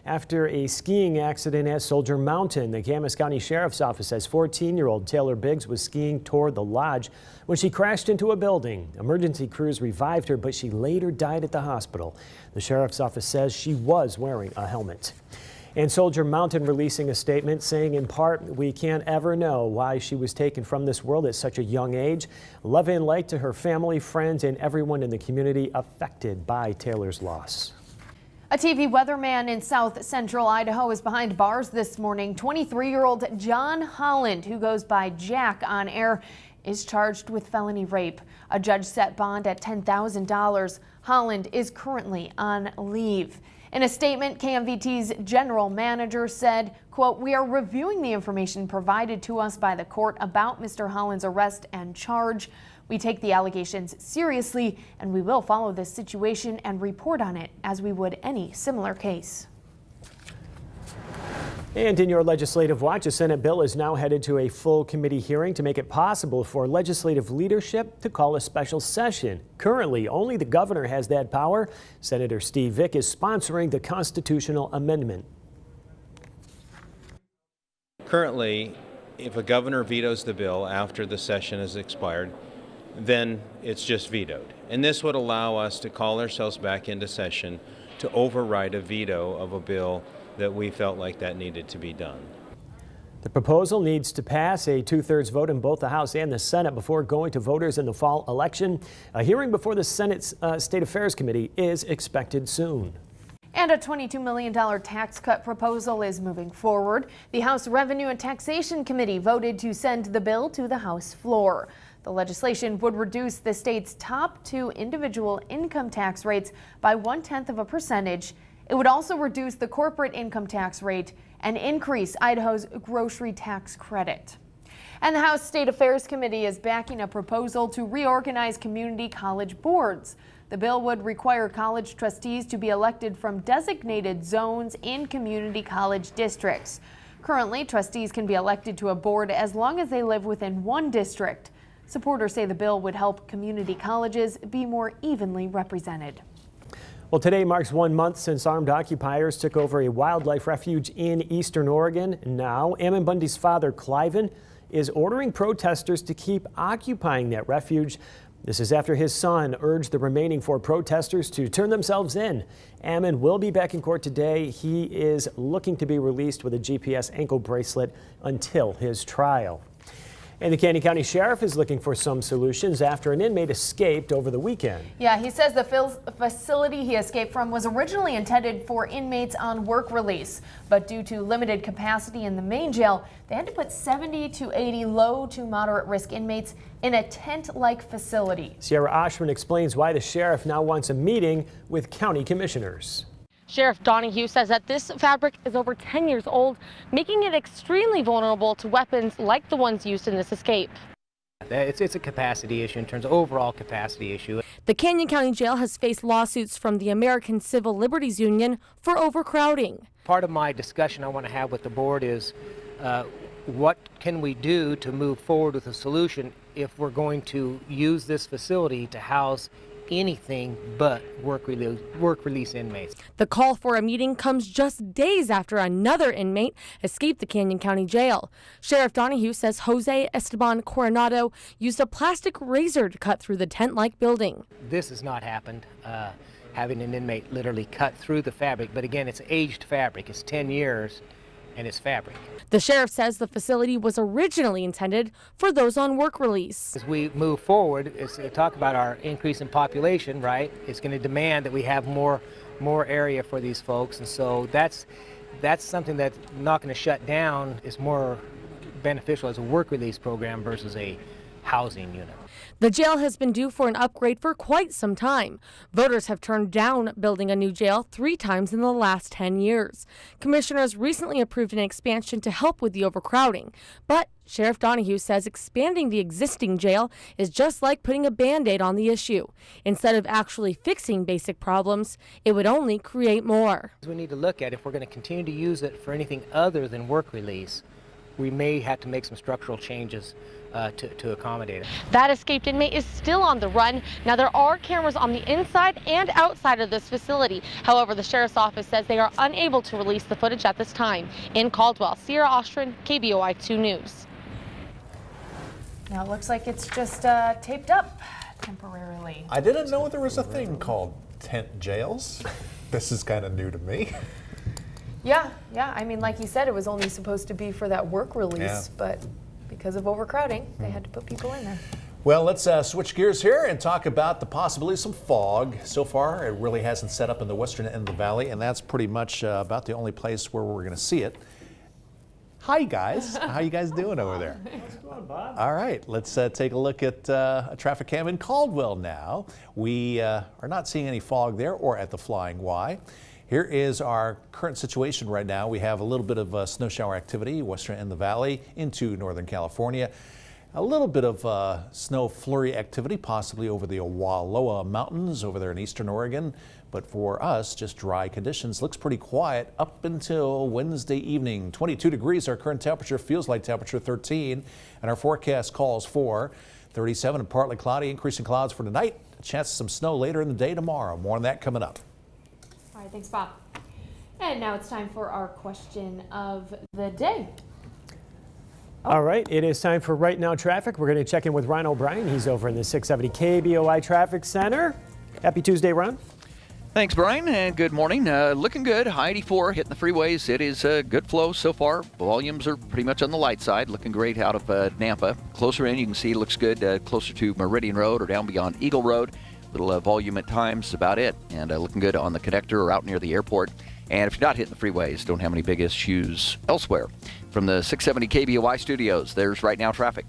after a skiing accident at Soldier Mountain. The Camas County Sheriff's Office says 14-year-old Taylor Biggs was skiing toward the lodge when she crashed into a building. Emergency crews revived her, but she later died at the hospital. The Sheriff's Office says she was wearing a helmet. And Soldier Mountain releasing a statement saying, in part, we can't ever know why she was taken from this world at such a young age. Love and light to her family, friends, and everyone in the community affected by Taylor's loss. A TV weatherman in south central Idaho is behind bars this morning. 23-year-old John Holland, who goes by Jack on air, is charged with felony rape. A judge set bond at $10,000. Holland is currently on leave. In a statement, KMVT's general manager said, quote, "We are reviewing the information provided to us by the court about Mr. Holland's arrest and charge. We take the allegations seriously, and we will follow this situation and report on it as we would any similar case." And in your legislative watch, a Senate bill is now headed to a full committee hearing to make it possible for legislative leadership to call a special session. Currently, only the governor has that power. Senator Steve Vick is sponsoring the constitutional amendment. Currently, if a governor vetoes the bill after the session has expired, then it's just vetoed. And this would allow us to call ourselves back into session to override a veto of a bill that we felt like that needed to be done. The proposal needs to pass a 2/3 vote in both the House and the Senate before going to voters in the fall election. A hearing before the Senate's State Affairs Committee is expected soon. And a $22 million tax cut proposal is moving forward. The House Revenue and Taxation Committee voted to send the bill to the House floor. The legislation would reduce the state's top two individual income tax rates by 0.1%. It would also reduce the corporate income tax rate and increase Idaho's grocery tax credit. And the House State Affairs Committee is backing a proposal to reorganize community college boards. The bill would require college trustees to be elected from designated zones in community college districts. Currently, trustees can be elected to a board as long as they live within one district. Supporters say the bill would help community colleges be more evenly represented. Well, today marks 1 month since armed occupiers took over a wildlife refuge in eastern Oregon. Now, Ammon Bundy's father, Cliven, is ordering protesters to keep occupying that refuge. This is after his son urged the remaining 4 protesters to turn themselves in. Ammon will be back in court today. He is looking to be released with a GPS ankle bracelet until his trial. And the Canyon County Sheriff is looking for some solutions after an inmate escaped over the weekend. Yeah, he says the facility he escaped from was originally intended for inmates on work release, but due to limited capacity in the main jail, they had to put 70 to 80 low to moderate risk inmates in a tent-like facility. Sierra Oshman explains why the sheriff now wants a meeting with county commissioners. Sheriff Donahue says that this fabric is over 10 years old, making it extremely vulnerable to weapons like the ones used in this escape. It's a capacity issue in terms of overall capacity issue. The Canyon County Jail has faced lawsuits from the American Civil Liberties Union for overcrowding. Part of my discussion I want to have with the board is what can we do to move forward with a solution if we're going to use this facility to house anything but work release inmates. The call for a meeting comes just days after another inmate escaped the Canyon County Jail. Sheriff Donahue says Jose Esteban Coronado used a plastic razor to cut through the tent-like building. This has not happened, having an inmate literally cut through the fabric, but again, it's aged fabric. It's 10 years and it's fabric. The sheriff says the facility was originally intended for those on work release. As we move forward, it's to talk about our increase in population, right? It's going to demand that we have more area for these folks, and so that's something that's not going to shut down. Is more beneficial as a work release program versus a housing unit. The jail has been due for an upgrade for quite some time. Voters have turned down building a new jail 3 times in the last 10 years. Commissioners recently approved an expansion to help with the overcrowding. But Sheriff Donahue says expanding the existing jail is just like putting a Band-Aid on the issue. Instead of actually fixing basic problems, it would only create more. We need to look at if we're going to continue to use it for anything other than work release, we may have to make some structural changes to accommodate it. That escaped inmate is still on the run. Now, there are cameras on the inside and outside of this facility. However, the sheriff's office says they are unable to release the footage at this time. In Caldwell, Sierra Ostrin, KBOI 2 News. Now it looks like it's just taped up temporarily. I didn't know there was a thing called tent jails. This is kind of new to me. Yeah. I mean, like you said, it was only supposed to be for that work release, but because of overcrowding, they had to put people in there. Well, let's switch gears here and talk about the possibility of some fog. So far, it really hasn't set up in the western end of the valley, and that's pretty much about the only place where we're going to see it. Hi, guys. How you guys doing over there? What's going on, Bob? All right, let's take a look at a traffic cam in Caldwell now. We are not seeing any fog there or at the Flying Y. Here is our current situation right now. We have a little bit of snow shower activity, western end of the valley into Northern California. A little bit of snow flurry activity, possibly over the Wallowa Mountains over there in eastern Oregon. But for us, just dry conditions. Looks pretty quiet up until Wednesday evening. 22 degrees, our current temperature, feels like temperature 13. And our forecast calls for 37 and partly cloudy, increasing clouds for tonight. A chance of some snow later in the day tomorrow. More on that coming up. All right, thanks, Bob. And now it's time for our question of the day. All right, it is time for Right Now Traffic. We're going to check in with Ron O'Brien. He's over in the 670 KBOI Traffic Center. Happy Tuesday, Ron. Thanks, Brian, and good morning. Looking good. High 84 hitting the freeways. It is a good flow so far. Volumes are pretty much on the light side. Looking great out of Nampa. Closer in, you can see it looks good. Closer to Meridian Road or down beyond Eagle Road. Little volume at times, about it. And looking good on the connector or out near the airport. And if you're not hitting the freeways, don't have any big issues elsewhere. From the 670 KBOI studios, there's Right Now Traffic.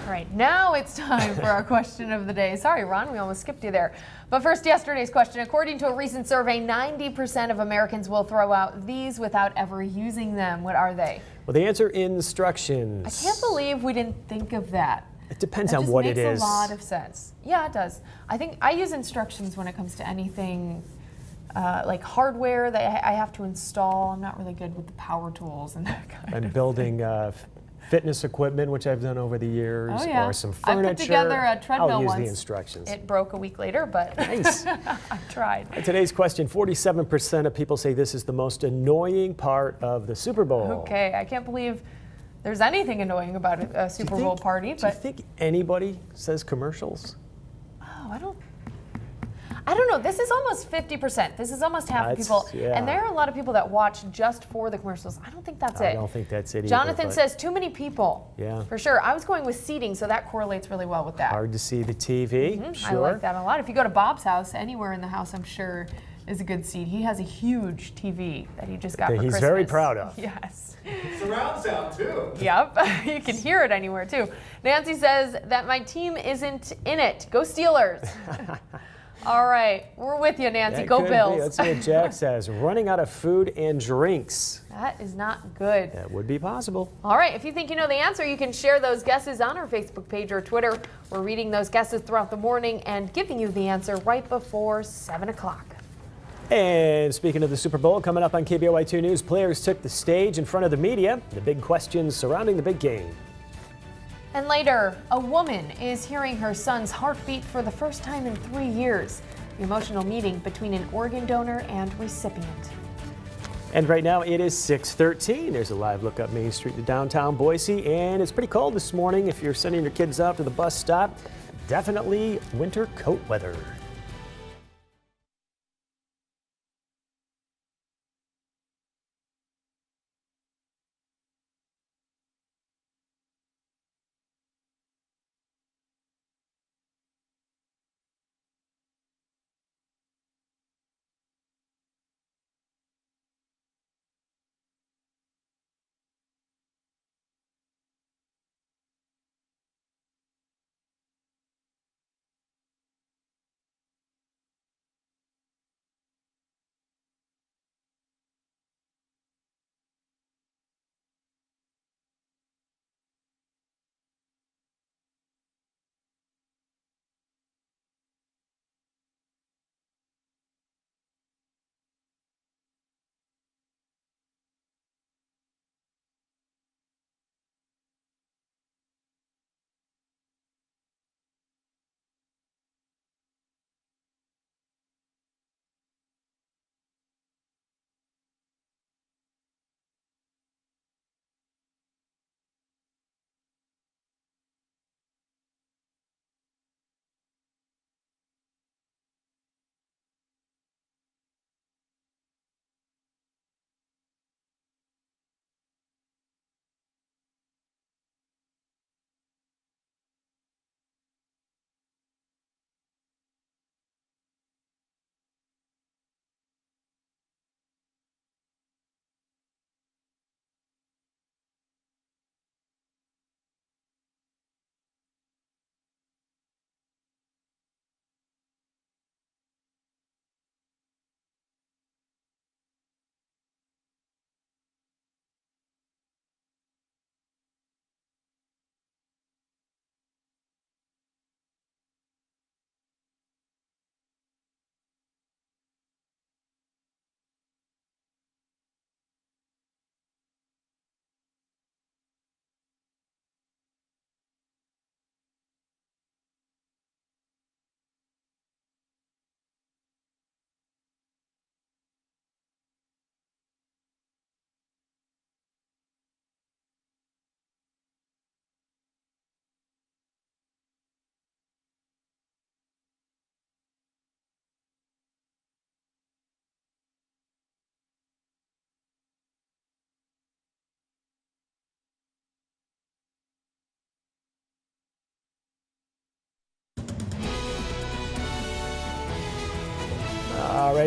All right, now it's time for our question of the day. Sorry, Ron, we almost skipped you there. But first, yesterday's question. According to a recent survey, 90% of Americans will throw out these without ever using them. What are they? Well, the answer, instructions. I can't believe we didn't think of that. It depends on what it is. It makes a lot of sense. Yeah, it does. I think I use instructions when it comes to anything like hardware that I have to install. I'm not really good with the power tools and that kind of I'm building fitness equipment, which I've done over the years, Oh, yeah. or some furniture. I put together a treadmill I'll use once. the instructions. It broke a week later, but Nice. I tried. Today's question, 47% of people say this is the most annoying part of the Super Bowl. Okay, I can't believe there's anything annoying about a Super Bowl party, Do you but think anybody says commercials? oh, I don't know. This is almost 50%. This is almost half of That's- people. yeah. And there are a lot of people that watch just for the commercials. I don't think that's it. I don't think that's it either. Jonathan but says too many people. Yeah. For sure. I was going with seating, so that correlates really well with that. hard to see the TV. I Sure. like that a lot. If you go to Bob's house, anywhere in the house, I'm sure is a good seat. He has a huge TV that he just got That for he's Christmas. very proud of. Yes. Surround sound too. Yep. You can hear it anywhere too. Nancy says that my team isn't in it. Go Steelers. All right, we're with you, Nancy. That Go could be. Bills. Let's see what Jack says. Running out of food and drinks. That is not good. That would be possible. All right, if you think you know the answer, you can share those guesses on our Facebook page or Twitter. We're reading those guesses throughout the morning and giving you the answer right before 7 o'clock. And speaking of the Super Bowl, coming up on KBOI 2 News, players took the stage in front of the media. The big questions surrounding the big game. And later, a woman is hearing her son's heartbeat for the first time in 3 years. The emotional meeting between an organ donor and recipient. And right now it is 6:13. There's a live look up Main Street to downtown Boise, and it's pretty cold this morning. If you're sending your kids out to the bus stop, definitely winter coat weather.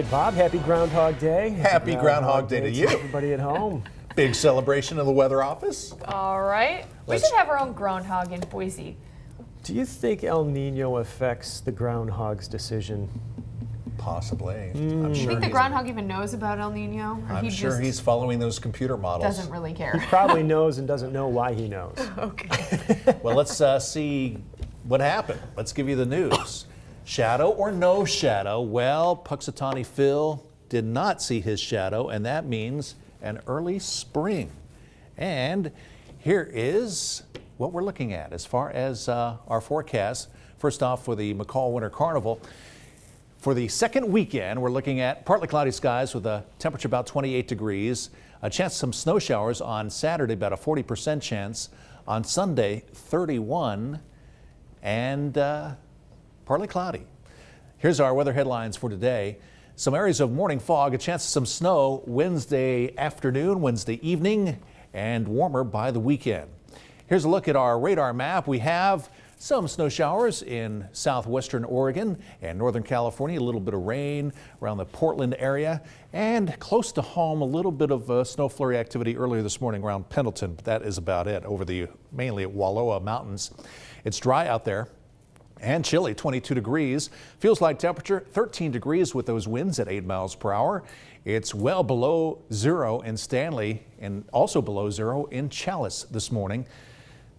right, Bob, happy Groundhog Day. Happy Groundhog Day to you. Everybody at home. Big celebration of the weather office. All right. We should have our own groundhog in Boise. Do you think El Nino affects the groundhog's decision? Possibly. I'm Do you sure think the groundhog even knows about El Nino? Or I'm he sure just he's following those computer models. doesn't really care? Probably knows and doesn't know why he knows. Okay. Well, let's see what happened. Let's give you the news. Shadow or no shadow? Well, Puxatawny Phil did not see his shadow, and that means an early spring. And here is what we're looking at as far as our forecast. First off, for the McCall Winter Carnival. For the second weekend, we're looking at partly cloudy skies with a temperature about 28 degrees. A chance of some snow showers on Saturday, about a 40% chance. On Sunday, 31, and partly cloudy. Here's our weather headlines for today. Some areas of morning fog, a chance of some snow Wednesday afternoon, Wednesday evening, and warmer by the weekend. Here's a look at our radar map. We have some snow showers in southwestern Oregon and northern California, a little bit of rain around the Portland area, and close to home, a little bit of snow flurry activity earlier this morning around Pendleton, but that is about it over the mainly at Wallowa Mountains. It's dry out there and chilly, 22 degrees. Feels like temperature 13 degrees with those winds at 8 miles per hour. It's well below zero in Stanley and also below zero in Chalice this morning.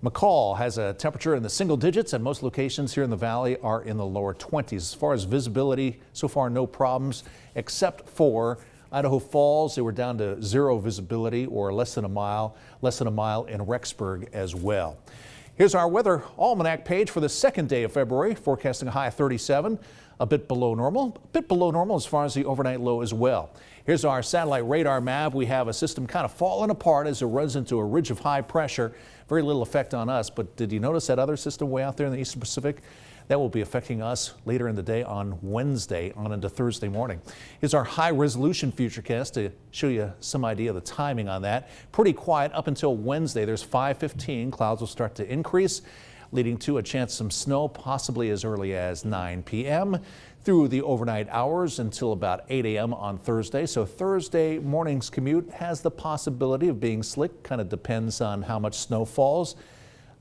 McCall has a temperature in the single digits, and most locations here in the valley are in the lower 20s. As far as visibility, so far no problems, except for Idaho Falls. They were down to zero visibility, or less than a mile in Rexburg as well. Here's our weather almanac page for the second day of February, forecasting a high of 37, a bit below normal as far as the overnight low as well. Here's our satellite radar map. We have a system kind of falling apart as it runs into a ridge of high pressure. Very little effect on us, but did you notice that other system way out there in the eastern Pacific? That will be affecting us later in the day on Wednesday on into Thursday morning. Here's our high resolution futurecast to show you some idea of the timing on that. Pretty quiet up until Wednesday. There's 5:15. Clouds will start to increase, leading to a chance of some snow possibly as early as 9 p.m. through the overnight hours until about 8 a.m. on Thursday. So Thursday morning's commute has the possibility of being slick. Kind of depends on how much snow falls.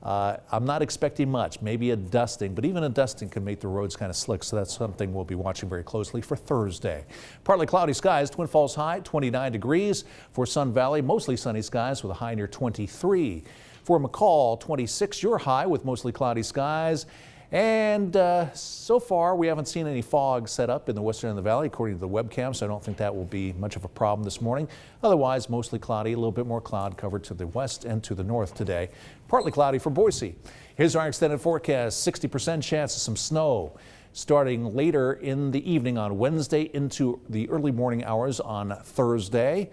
I'm not expecting much, maybe a dusting, but even a dusting can make the roads kind of slick, so that's something we'll be watching very closely for Thursday. Partly cloudy skies, Twin Falls high, 29 degrees. For Sun Valley, mostly sunny skies with a high near 23. For McCall, 26, your high with mostly cloudy skies. And so far, we haven't seen any fog set up in the western end of the valley, according to the webcam, so I don't think that will be much of a problem this morning. Otherwise, mostly cloudy, a little bit more cloud cover to the west and to the north today. Partly cloudy for Boise. Here's our extended forecast, 60% chance of some snow starting later in the evening on Wednesday into the early morning hours on Thursday.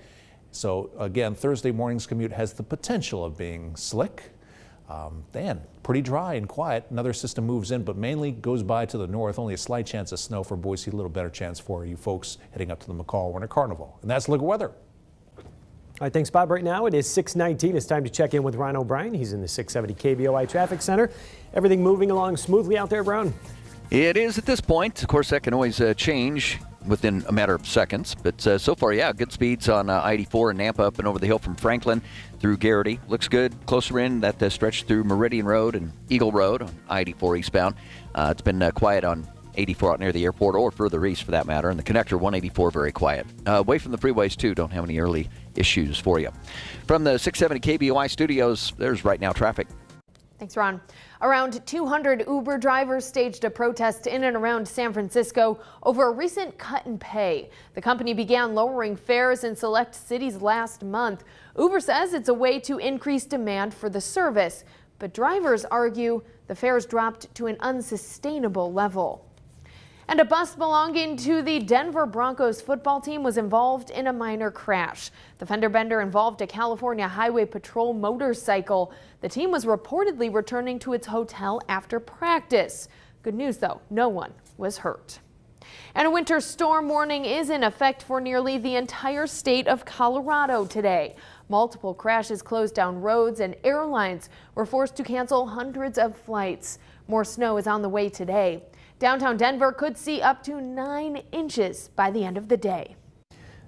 So again, Thursday morning's commute has the potential of being slick. Then pretty dry and quiet. Another system moves in, but mainly goes by to the north. Only a slight chance of snow for Boise, a little better chance for you folks heading up to the McCall Winter Carnival. And that's a look at weather. All right, thanks, Bob. Right now it is 6:19. It's time to check in with Ron O'Brien. He's in the 670 KBOI Traffic Center. Everything moving along smoothly out there, Brown? It is at this point. Of course, that can always change within a matter of seconds. But so far, yeah, good speeds on I-84 and Nampa up and over the hill from Franklin through Garrity. Looks good. Closer in, that stretch through Meridian Road and Eagle Road on I-84 eastbound. It's been quiet on 84 out near the airport or further east for that matter. And the connector 184 very quiet. Away from the freeways, too. Don't have any early issues for you. From the 670 KBOI studios, there's right now traffic. Thanks, Ron. Around 200 Uber drivers staged a protest in and around San Francisco over a recent cut in pay. The company began lowering fares in select cities last month. Uber says it's a way to increase demand for the service, but drivers argue the fares dropped to an unsustainable level. And a bus belonging to the Denver Broncos football team was involved in a minor crash. The fender bender involved a California Highway Patrol motorcycle. The team was reportedly returning to its hotel after practice. Good news, though, no one was hurt. And a winter storm warning is in effect for nearly the entire state of Colorado today. Multiple crashes closed down roads, and airlines were forced to cancel hundreds of flights. More snow is on the way today. Downtown Denver could see up to 9 inches by the end of the day.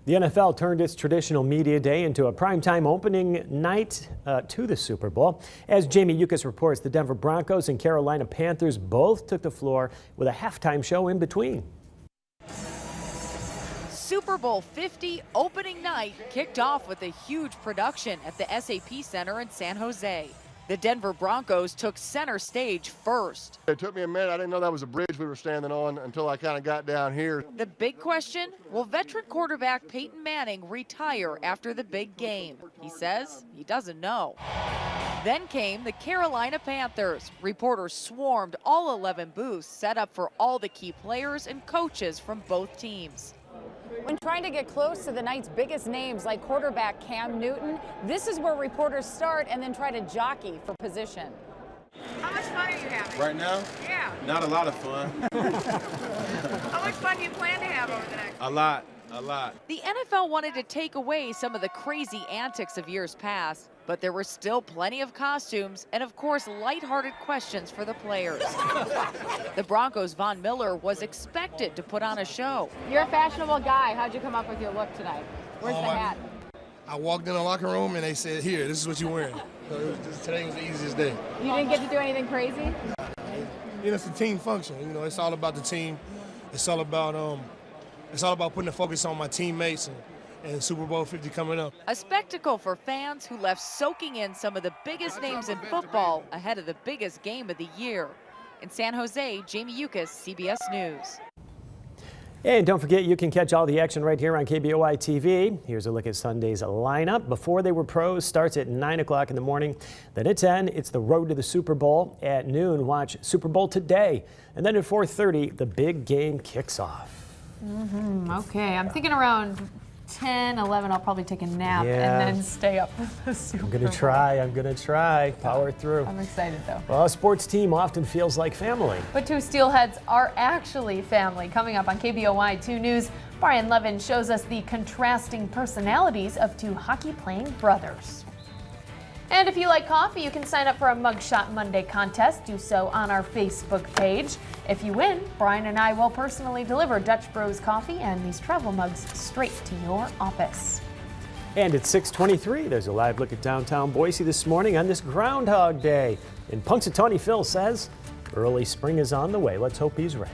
The NFL turned its traditional media day into a primetime opening night to the Super Bowl. As Jamie Yukas reports, the Denver Broncos and Carolina Panthers both took the floor with a halftime show in between. Super Bowl 50 opening night kicked off with a huge production at the SAP Center in San Jose. The Denver Broncos took center stage first. It took me a minute. I didn't know that was a bridge we were standing on until I kind of got down here. The big question, will veteran quarterback Peyton Manning retire after the big game? He says he doesn't know. Then came the Carolina Panthers. Reporters swarmed all 11 booths set up for all the key players and coaches from both teams. When trying to get close to the night's biggest names like quarterback Cam Newton, this is where reporters start and then try to jockey for position. How much fun are you having? Right now? Yeah. Not a lot of fun. How much fun do you plan to have over the next? A lot. The NFL wanted to take away some of the crazy antics of years past, but there were still plenty of costumes and, of course, lighthearted questions for the players. The Broncos' Von Miller was expected to put on a show. You're a fashionable guy. How'd you come up with your look tonight? Where's the hat? I walked in the locker room and they said, "Here, this is what you're wearing." So today was the easiest day. You didn't get to do anything crazy? It's a team function. It's all about the team. It's all about putting the focus on my teammates and Super Bowl 50 coming up. A spectacle for fans who left soaking in some of the biggest names in football ahead of the biggest game of the year. In San Jose, Jamie Yukas, CBS News. And don't forget, you can catch all the action right here on KBOI TV. Here's a look at Sunday's lineup. Before They Were Pros starts at 9 o'clock in the morning. Then at 10, it's the road to the Super Bowl. At noon, watch Super Bowl Today. And then at 4:30, the big game kicks off. Okay, I'm thinking around 10, 11, I'll probably take a nap Yeah. and then stay up for the Super Bowl. I'm gonna try. Power through. I'm excited though. Well, a sports team often feels like family. But two Steelheads are actually family. Coming up on KBOI 2 News, Brian Levin shows us the contrasting personalities of two hockey-playing brothers. And if you like coffee, you can sign up for a Mugshot Monday contest. Do so on our Facebook page. If you win, Brian and I will personally deliver Dutch Bros coffee and these travel mugs straight to your office. And at 6:23, there's a live look at downtown Boise this morning on this Groundhog Day. And Punxsutawney Phil says early spring is on the way. Let's hope he's right.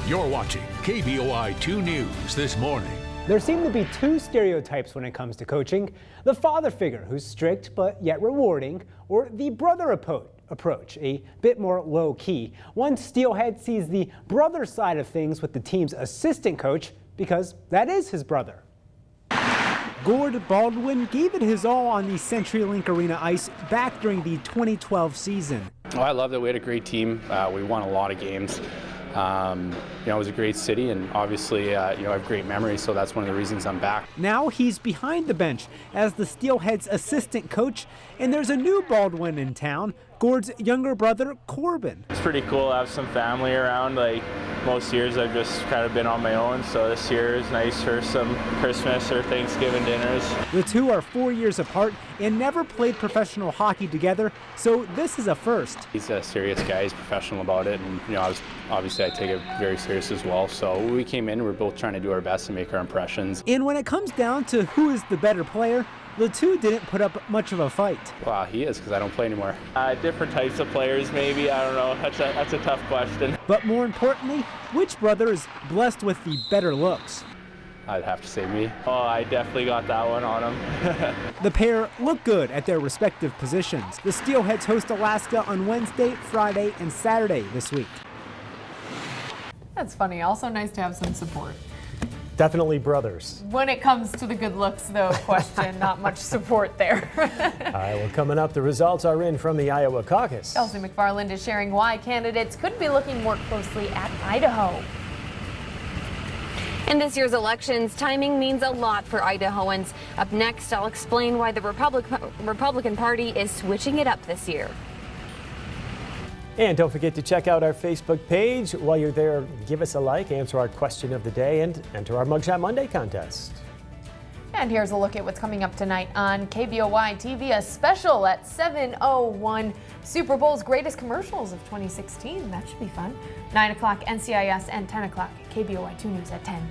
You're watching KBOI 2 News this morning. There seem to be two stereotypes when it comes to coaching: the father figure who's strict but yet rewarding, or the brother approach, a bit more low-key. One Steelhead sees the brother side of things with the team's assistant coach because that is his brother. Gord Baldwin gave it his all on the CenturyLink Arena ice back during the 2012 season. Oh, I loved it. We had a great team. We won a lot of games. It was a great city, and obviously, I have great memories, so that's one of the reasons I'm back. Now he's behind the bench as the Steelheads' assistant coach, and there's a new Baldwin in town, Gord's younger brother, Corbin. It's pretty cool to have some family around. Like most years, I've just kind of been on my own, so this year is nice for some Christmas or Thanksgiving dinners. The two are 4 years apart and never played professional hockey together, so this is a first. He's a serious guy. He's professional about it, and obviously I take it very serious as well. So we came in, we're both trying to do our best to make our impressions. And when it comes down to who is the better player, the two didn't put up much of a fight. Well, he is, because I don't play anymore. Different types of players, maybe. I don't know. That's a tough question. But more importantly, which brother is blessed with the better looks? I'd have to say me. Oh, I definitely got that one on him. The pair look good at their respective positions. The Steelheads host Alaska on Wednesday, Friday, and Saturday this week. That's funny. Also nice to have some support. Definitely brothers. When it comes to the good looks, though, question, not much support there. All right, well, coming up, the results are in from the Iowa caucus. Kelsey McFarland is sharing why candidates could be looking more closely at Idaho. In this year's elections, timing means a lot for Idahoans. Up next, I'll explain why the Republican Party is switching it up this year. And don't forget to check out our Facebook page. While you're there, give us a like, answer our question of the day, and enter our Mugshot Monday contest. And here's a look at what's coming up tonight on KBOI TV, a special at 7:01, Super Bowl's greatest commercials of 2016. That should be fun. 9 o'clock NCIS and 10 o'clock KBOI 2 News at 10.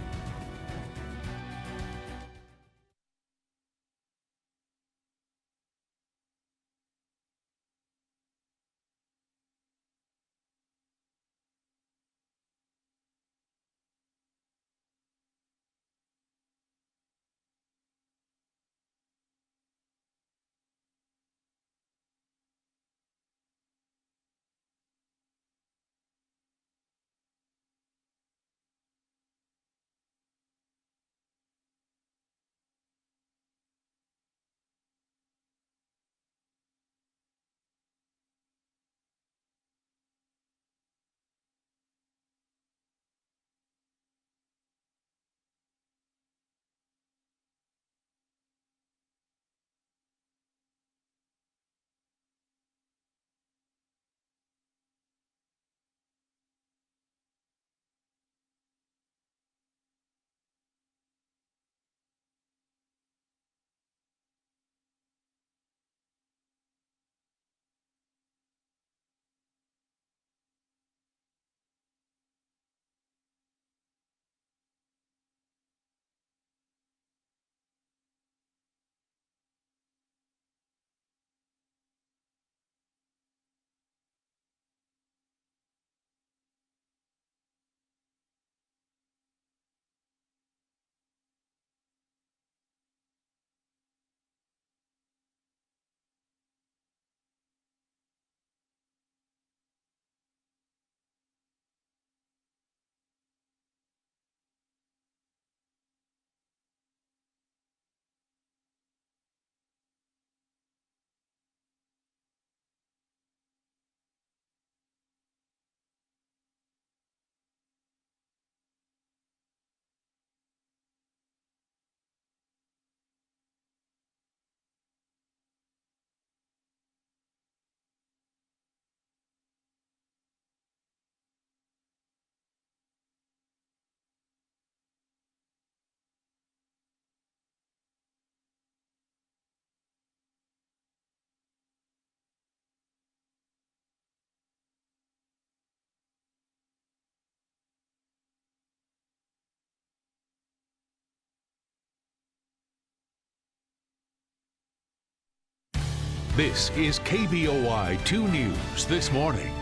This is KBOI 2 News this morning.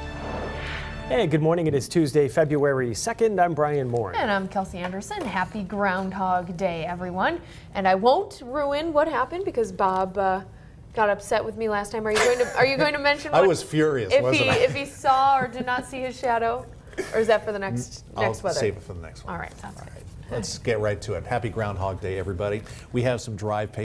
Hey, good morning. It is Tuesday, February 2nd. I'm Brian Moore. And I'm Kelsey Anderson. Happy Groundhog Day, everyone. And I won't ruin what happened because Bob got upset with me last time. Are you going to mention what, I was furious, wasn't I? If he saw or did not see his shadow? Or is that for the next weather? I'll save it for the next one. All right, sounds good. Let's get right to it. Happy Groundhog Day, everybody. We have some drive